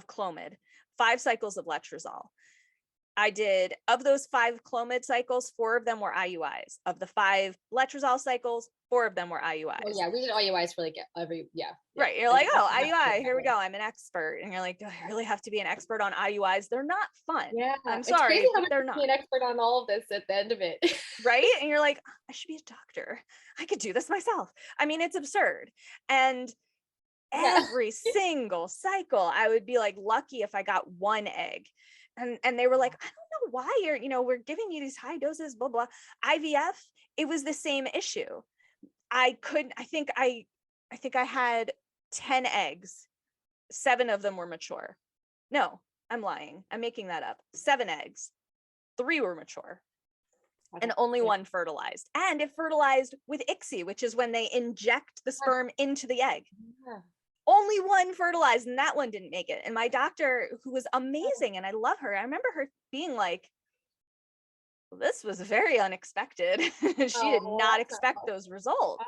Clomid, 5 cycles of letrozole. I did, of those 5 Clomid cycles, 4 of them were IUIs. Of the 5 letrozole cycles, 4 of them were IUIs. Oh yeah, we did IUIs for like every, Right. You're like, oh, IUI, here we go. I'm an expert. And you're like, do I really have to be an expert on IUIs? They're not fun. Yeah. I'm sorry, but they're not. Be an expert on all of this at the end of it. Right. And you're like, I should be a doctor. I could do this myself. I mean, it's absurd. And every single cycle, I would be like lucky if I got 1 egg. And they were like, I don't know why we're giving you these high doses, blah, blah. IVF, it was the same issue. I think I had 10 eggs. 7 of them were mature. No, I'm lying. I'm making that up. 7 eggs. 3 were mature. And only 1 fertilized. And it fertilized with ICSI, which is when they inject the sperm into the egg. Yeah. Only 1 fertilized, and that one didn't make it. And my doctor, who was amazing, and I love her, I remember her being like, well, this was very unexpected. She did not expect those results.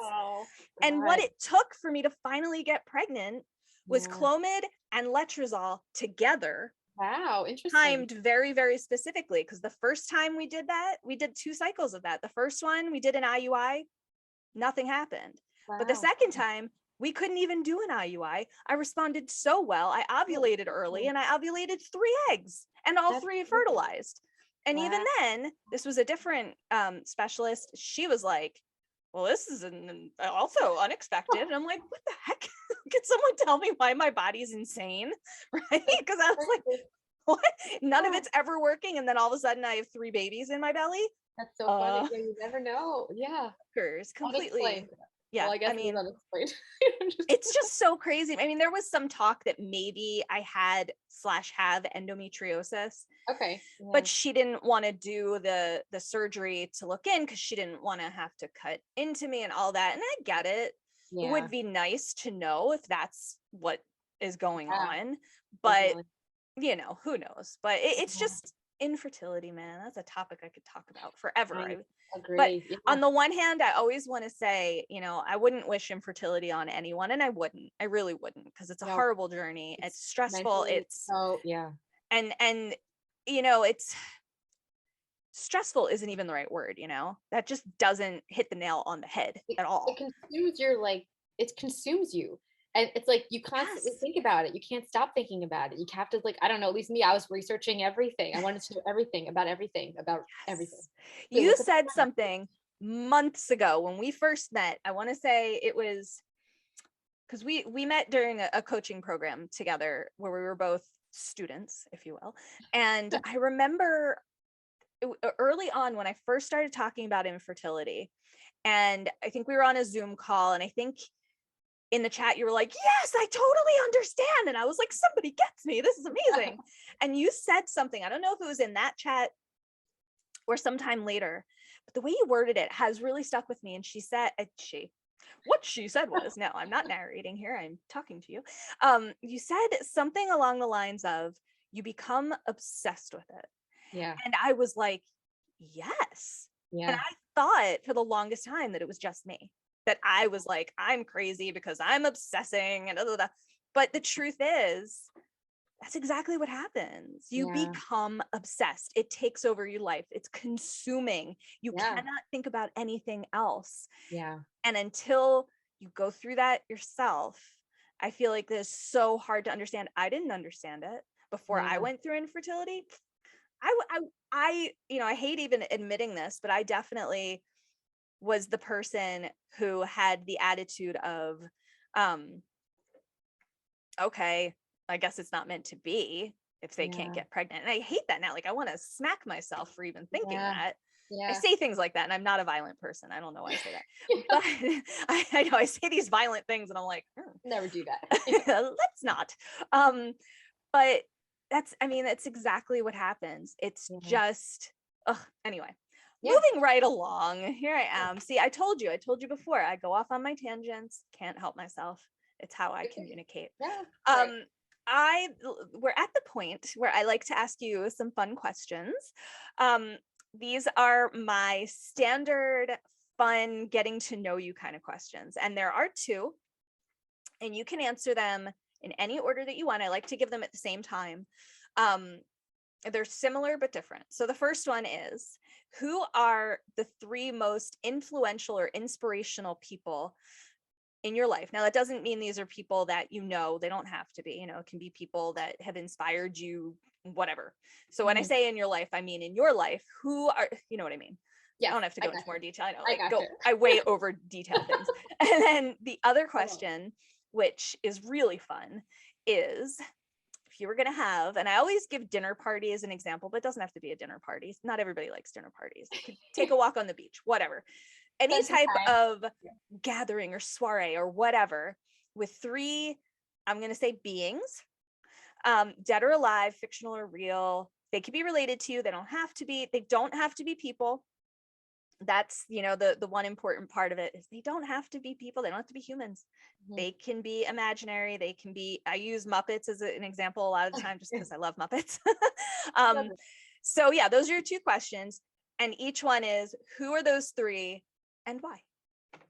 And what it took for me to finally get pregnant was Clomid and letrozole together. Wow, interesting. Timed very, very specifically, because the first time we did that, we did 2 cycles of that. The first one, we did an IUI, nothing happened. Wow. But the second time, we couldn't even do an IUI. I responded so well. I ovulated early and I ovulated 3 eggs and all 3 fertilized. And even then, this was a different specialist. She was like, well, this is also unexpected. And I'm like, what the heck? Can someone tell me why my body's insane? Right? Because I was like, what? None of it's ever working. And then all of a sudden I have 3 babies in my belly. That's so funny. You never know. Yeah. Completely. Yeah. Well, I guess I mean, that explained. it's just so crazy. I mean, there was some talk that maybe I had / have endometriosis, Okay. but Yeah. she didn't want to do the surgery to look in because she didn't want to have to cut into me and all that. And I get it. It Yeah. would be nice to know if that's what is going Yeah. on, but Definitely. who knows? But it's Yeah. just infertility, man. That's a topic I could talk about forever. I But agree. Yeah. on the one hand, I always want to say, I wouldn't wish infertility on anyone, and I really wouldn't, because it's a No, horrible journey. It's it's stressful. mentally. Oh, yeah. And it's stressful isn't even the right word. That just doesn't hit the nail on the head at It all. consumes your it consumes you. And it's like you constantly Yes. think about it. You can't stop thinking about it. You have to I don't know, at least me, I was researching everything. I wanted to know everything about everything, about everything. Yes. So You look at said something months ago when we first met. I want to say it was because we met during a coaching program together where we were both students, if you will. And I remember early on when I first started talking about infertility, and I think we were on a Zoom call, and I think in the chat you were like, yes, I totally understand. And I was like, somebody gets me, this is amazing. And you said something, I don't know if it was in that chat or sometime later, but the way you worded it has really stuck with me. And what she said was, no, I'm not narrating here, I'm talking to you. You said something along the lines of, you become obsessed with it. Yeah. And I was like, yes. And Yeah. I thought for the longest time that it was just me, that I was like, I'm crazy because I'm obsessing and blah, blah, blah. But the truth is, that's exactly what happens. You Yeah. become obsessed. It takes over your life. It's consuming. You Yeah. cannot think about anything else. Yeah. And until you go through that yourself, I feel like this is so hard to understand. I didn't understand it before I Yeah. went through infertility. I hate even admitting this, but I definitely was the person who had the attitude of, okay, I guess it's not meant to be if they can't Yeah. get pregnant. And I hate that now. Like, I want to smack myself for even thinking Yeah. that. I Yeah. say things like that, and I'm not a violent person. I don't know why I say that, but I know I say these violent things, and I'm like, Never do that. let's not. But that's exactly what happens. It's Yeah. just, anyway. Yeah. Moving right along, here I am. See, I told you before, I go off on my tangents, can't help myself. It's how I communicate. Yeah. Right. We're at the point where I like to ask you some fun questions. These are my standard fun getting to know you kind of questions. And there are two, and you can answer them in any order that you want. I like to give them at the same time. They're similar but different. So the first one is, who are the three most influential or inspirational people in your life? Now, that doesn't mean these are people that they don't have to be, it can be people that have inspired you, whatever. So when I say in your life, I mean in your life, who are, you know what I mean? Yeah. I don't have to go into more detail. I know, I gotcha. I way over detail things. And then the other question, which is really fun, is, if you were going to have, and I always give dinner party as an example, but it doesn't have to be a dinner party. Not everybody likes dinner parties. You could take a walk on the beach, whatever. Any type of gathering or soiree or whatever, with three, I'm going to say, beings, dead or alive, fictional or real. They could be related to you. They don't have to be people. That's, the one important part of it is they don't have to be people. They don't have to be humans. They can be imaginary. They can be, I use Muppets as an example a lot of the time just because I love Muppets. So yeah, those are your two questions. And each one is, who are those three and why?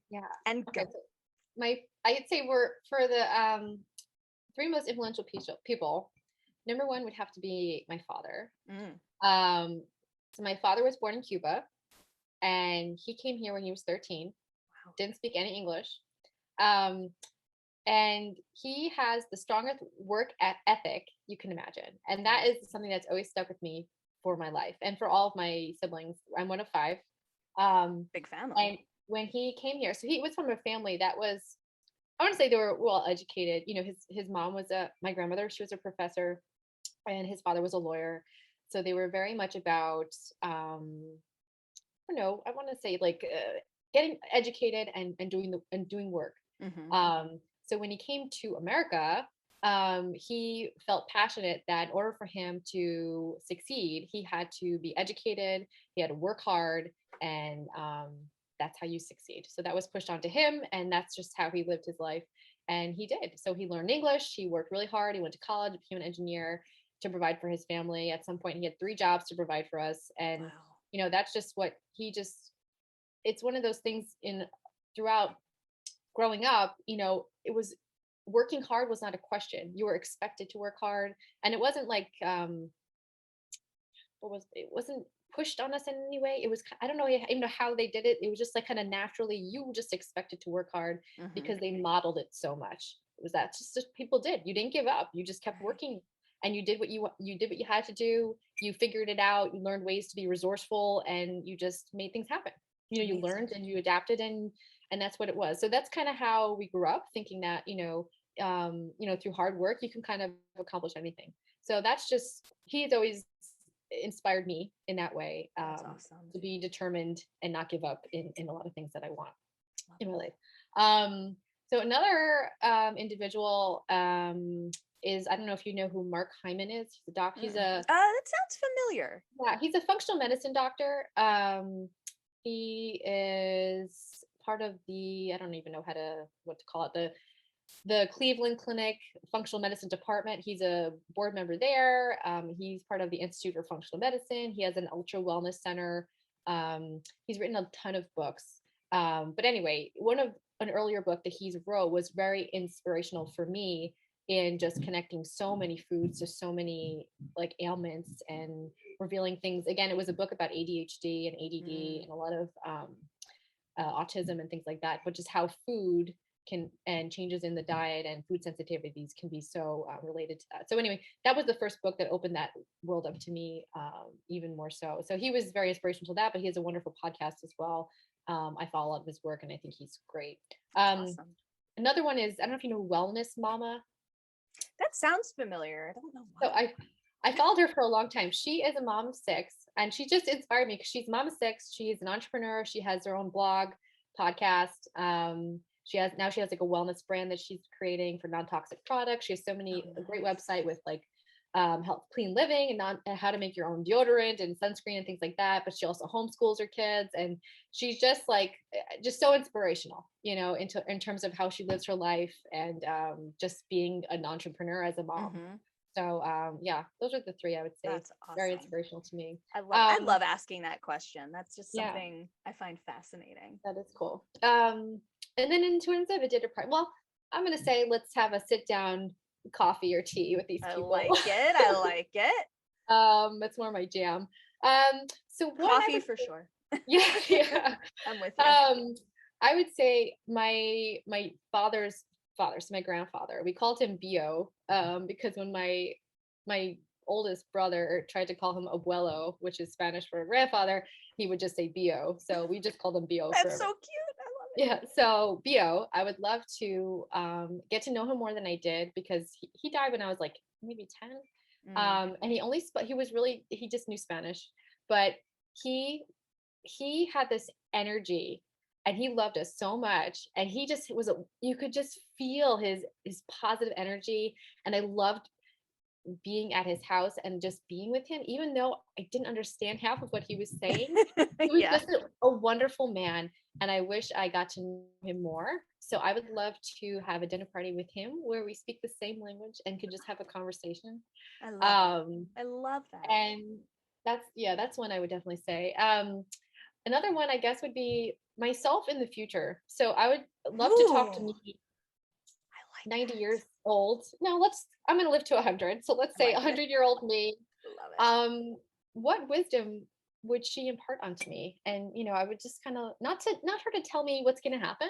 Yeah. And okay, go. so I'd say we're for the three most influential people. Number one would have to be my father. So my father was born in Cuba, and he came here when he was 13. Wow. Didn't speak any English. And he has the strongest work ethic you can imagine. And that is something that's always stuck with me for my life and for all of my siblings. I'm one of 5. Big family. And when he came here, so he was from a family that was, I want to say they were well educated. His mom was my grandmother, she was a professor, and his father was a lawyer. So they were very much about, I don't know, I want to say getting educated and doing work. So when he came to America, he felt passionate that in order for him to succeed, he had to be educated, he had to work hard, and that's how you succeed. So that was pushed onto him, and that's just how he lived his life. And he did. So he learned English, he worked really hard, he went to college, became an engineer to provide for his family. At some point, he had 3 jobs to provide for us. And, that's just what it's one of those things throughout growing up, it was working hard was not a question. You were expected to work hard. And it wasn't like, it wasn't pushed on us in any way. It was, I don't know even know how they did it. It was just like kind of naturally, you just expected to work hard because they modeled it so much. It was that just people did. You didn't give up. You just kept working, and you did what you did what you had to do. You figured it out. You learned ways to be resourceful, and you just made things happen. You learned and you adapted, and that's what it was. So that's kind of how we grew up, thinking that, through hard work, you can kind of accomplish anything. So that's just, he's always inspired me in that way, awesome. To be determined and not give up in a lot of things that I want in my life. So another individual is, I don't know if you know who Mark Hyman is. He's a doctor. He's that sounds familiar. Yeah, he's a functional medicine doctor. He is part of the, I don't even know what to call it, the Cleveland Clinic Functional Medicine Department. He's a board member there. He's part of the Institute for Functional Medicine. He has an ultra wellness center. He's written a ton of books. But anyway, an earlier book that he's wrote was very inspirational for me in just connecting so many foods to so many like ailments and revealing things. Again, it was a book about ADHD and ADD and a lot of autism and things like that, but just how food and changes in the diet and food sensitivities can be so related to that. So anyway, that was the first book that opened that world up to me even more so. So he was very inspirational to that, but he has a wonderful podcast as well. I follow a lot of his work, and I think he's great. Awesome. Another one is, I don't know if you know Wellness Mama. That sounds familiar. I don't know why. So I followed her for a long time. She is a mom of 6, and she just inspired me because she's a mom of 6. She's an entrepreneur. She has her own blog, podcast. She has like a wellness brand that she's creating for non-toxic products. She has a great website with like health, clean living, and how to make your own deodorant and sunscreen and things like that. But she also homeschools her kids, and she's just so inspirational, in terms of how she lives her life and just being an entrepreneur as a mom. So those are the 3 I would say. That's awesome. Very inspirational to me. I love asking that question. That's just something I find fascinating. That is cool. And then in terms of a dinner party, well, I'm going to say let's have a sit down coffee or tea with these people. I like it. That's more my jam. So coffee for sure. Yeah. I'm with you. I would say my father's father, so my grandfather, we called him Bio, because when my oldest brother tried to call him abuelo, which is Spanish for a grandfather, he would just say Bio. So we just called him Bio. That's so cute. Yeah, so Bio, I would love to get to know him more than I did, because he died when I was like maybe 10. And he just knew Spanish, but he had this energy, and he loved us so much, and he just you could just feel his positive energy, and I loved being at his house and just being with him, even though I didn't understand half of what he was saying. He was just a wonderful man, and I wish I got to know him more. So I would love to have a dinner party with him where we speak the same language and could just have a conversation. I love that. And that's one I would definitely say. Another one, I guess, would be myself in the future. So I would love to talk to me 90 years old. No, I'm going to live to 100. So let's say 100-year-old me. Love it. What wisdom would she impart onto me? And, I would just kind of, not her to tell me what's going to happen,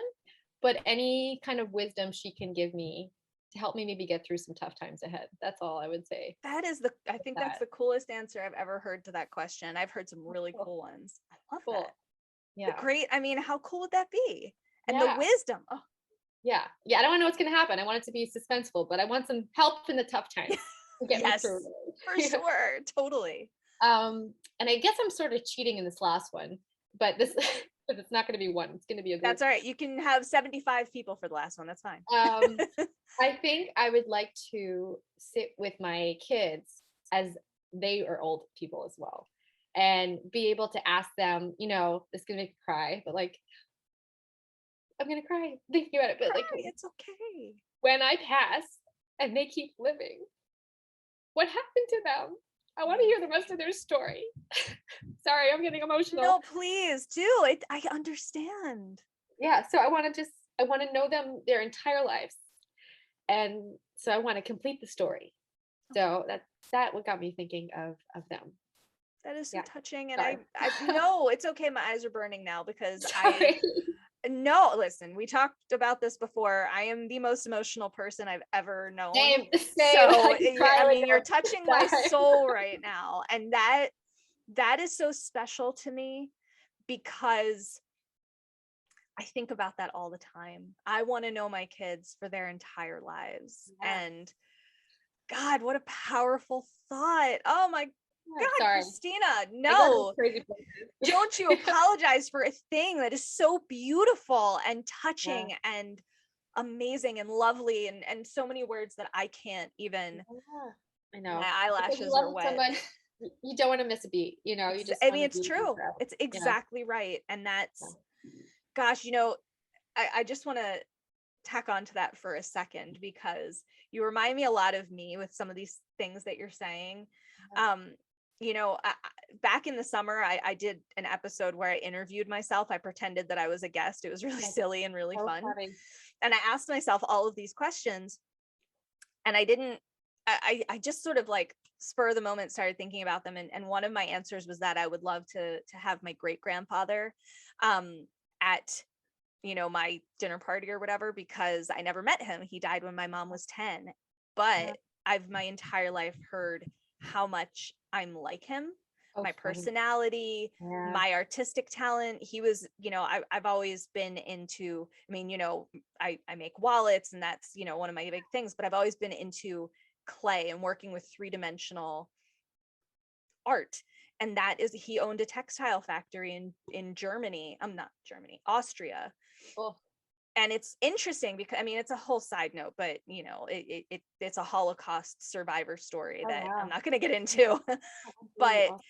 but any kind of wisdom she can give me to help me maybe get through some tough times ahead. That's all I would say. I think that's the coolest answer I've ever heard to that question. I've heard some really cool ones. I love that. Yeah. Great. I mean, how cool would that be? And the wisdom. Oh. Yeah. I don't know what's going to happen. I want it to be suspenseful, but I want some help in the tough times to get me through. For sure. Totally. And I guess I'm sort of cheating in this last one, but Because it's not going to be one. It's going to be a group. That's all right. You can have 75 people for the last one. That's fine. I think I would like to sit with my kids as they are old people as well, and be able to ask them, you know, it's going to make me cry, but like, I'm going to cry thinking about it, but like, it's okay. When I pass and they keep living, what happened to them? I want to hear the rest of their story. Sorry, I'm getting emotional. No, please do. I understand. Yeah, so I want to know them their entire lives. And so I want to complete the story. So that what got me thinking of them. That is so touching. And Sorry. I know it's okay. My eyes are burning now because Sorry. No, listen, we talked about this before. I am the most emotional person I've ever known. Same. So I mean, you're touching my soul right now. And that is so special to me because I think about that all the time. I want to know my kids for their entire lives. Yeah. And God, what a powerful thought. Oh my God, sorry. Christina, no, don't you apologize for a thing that is so beautiful and touching and amazing and lovely and so many words that I can't even. I know. My eyelashes are wet. Someone, you don't want to miss a beat, you know. I mean, it's true. It's exactly right, and that's, gosh, you know, I just want to tack on to that for a second because you remind me a lot of me with some of these things that you're saying. You know, back in the summer, I did an episode where I interviewed myself. I pretended that I was a guest. It was really silly and really fun. Funny. And I asked myself all of these questions, and I just sort of like spur of the moment started thinking about them. And one of my answers was that I would love to have my great grandfather at, you know, my dinner party or whatever, because I never met him. He died when my mom was 10, but I've my entire life heard how much I'm like him, my personality, my artistic talent. He was, you know, I've always been into, I mean, you know, I make wallets and that's, you know, one of my big things, but I've always been into clay and working with 3-dimensional art. And that is, he owned a textile factory in Germany. Not Germany, Austria. Oh. And it's interesting because, I mean, it's a whole side note, but you know, it's a Holocaust survivor story that I'm not going to get into. But awesome.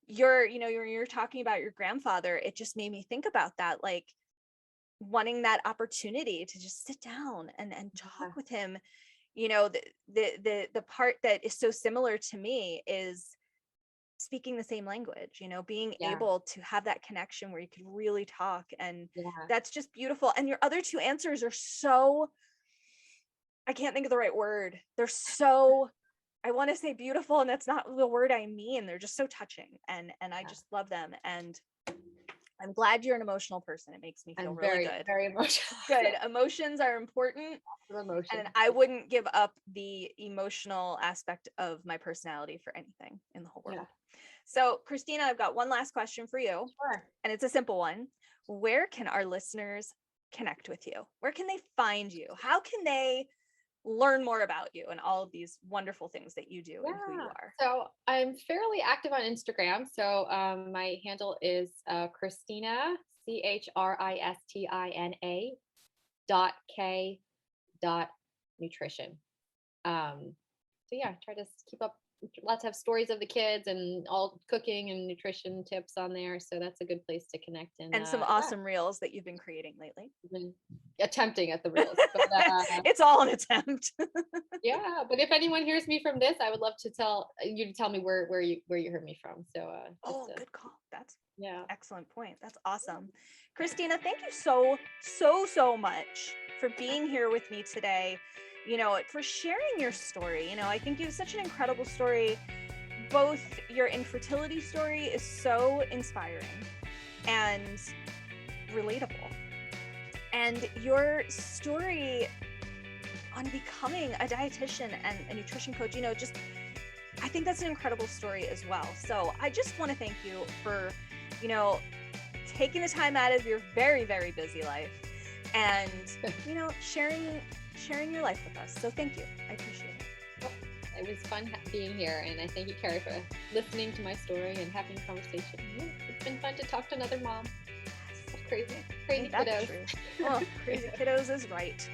You're talking about your grandfather. It just made me think about that, like wanting that opportunity to just sit down and talk with him. You know, the part that is so similar to me is speaking the same language, you know, being able to have that connection where you can really talk, and that's just beautiful. And your other two answers are so, I can't think of the right word. They're so, I want to say beautiful, and that's not the word I mean. They're just so touching, and I just love them. And I'm glad you're an emotional person. It makes me feel really good. Very emotional. Good. Emotions are important. And I wouldn't give up the emotional aspect of my personality for anything in the whole world. So, Christina, I've got one last question for you. Sure. And it's a simple one. Where can our listeners connect with you? Where can they find you? How can they learn more about you and all of these wonderful things that you do and who you are? So I'm fairly active on Instagram. So my handle is Christina, CHRISTINA .K.nutrition. So yeah, try to keep up. Lots of stories of the kids and all cooking and nutrition tips on there. So that's a good place to connect. And some awesome reels that you've been creating lately. Been attempting at the reels. But, it's all an attempt. Yeah, but if anyone hears me from this, I would love to tell me where you heard me from. So good call. That's excellent point. That's awesome. Christina, thank you so much for being here with me today. You know, for sharing your story. You know, I think you have such an incredible story. Both your infertility story is so inspiring and relatable. And your story on becoming a dietitian and a nutrition coach, you know, just, I think that's an incredible story as well. So I just want to thank you for, you know, taking the time out of your very, very busy life and, you know, sharing your life with us. So thank you. I appreciate it. Well, it was fun being here, and I thank you, Carrie, for listening to my story and having a conversation. It's been fun to talk to another mom. Yes. Crazy Ain't that the kiddos. truth? Oh, crazy kiddos is right.